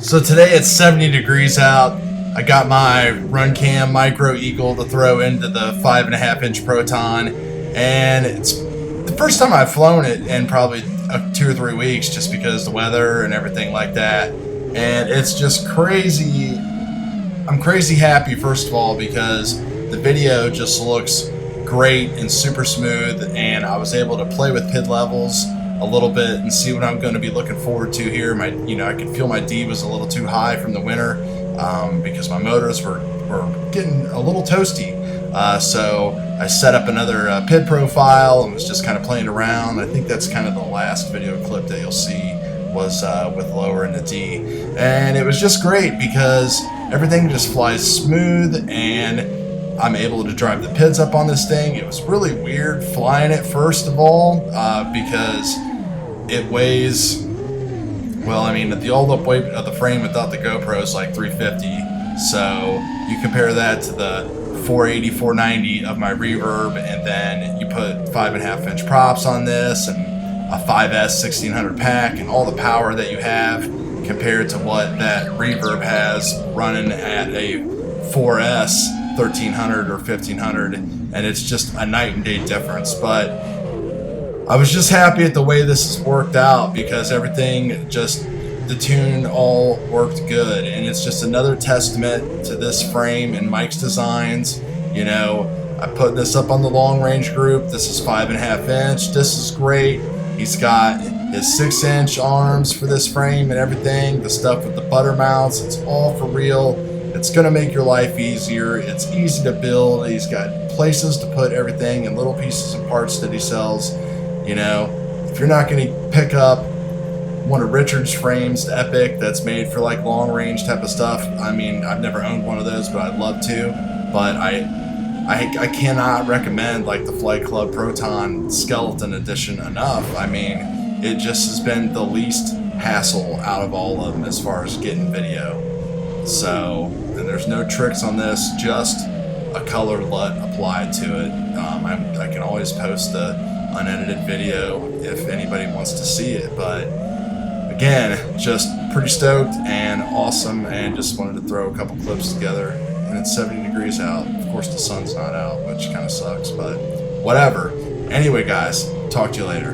So today it's 70 degrees out. I got my run cam micro eagle to throw into the 5.5-inch Proton, and it's the first time I've flown it in probably 2 or 3 weeks, just because the weather and everything like that. And it's just crazy. I'm crazy happy, first of all, because the video just looks great and super smooth, and I was able to play with PID levels a little bit and see what I'm going to be looking forward to here. I could feel my D was a little too high from the winter because my motors were getting a little toasty. So I set up another PID profile and was just kind of playing around. I think that's kind of the last video clip that you'll see was with lowering the D, and it was just great because everything just flies smooth, and I'm able to drive the PIDs up on this thing. It was really weird flying it, first of all, because it weighs, well, I mean, the all-up weight of the frame without the GoPro is like 350. So you compare that to the 480, 490 of my reverb, and then you put 5.5-inch props on this and a 5S 1600 pack and all the power that you have compared to what that reverb has running at a 4S 1300 or 1500, and it's just a night and day difference. But I was just happy at the way this has worked out, because everything, just the tune all worked good, and it's just another testament to this frame and Mike's designs. You know, I put this up on the long range group. This is 5.5-inch. This is great. He's got his 6-inch arms for this frame and everything. The stuff with the butter mounts, it's all for real. It's going to make your life easier. It's easy to build. He's got places to put everything and little pieces and parts that he sells. You know, if you're not going to pick up one of Richard's frames, the Epic, that's made for like long range type of stuff, I mean, I've never owned one of those, but I'd love to. But I cannot recommend like the Flightclub Proton Skeleton Edition enough. I mean, it just has been the least hassle out of all of them as far as getting video. So, and there's no tricks on this, just a color LUT applied to it. I can always post the unedited video if anybody wants to see it, but again, just pretty stoked and awesome, and just wanted to throw a couple clips together. And it's 70 degrees out. Of course the sun's not out, which kind of sucks, but whatever. Anyway guys, talk to you later.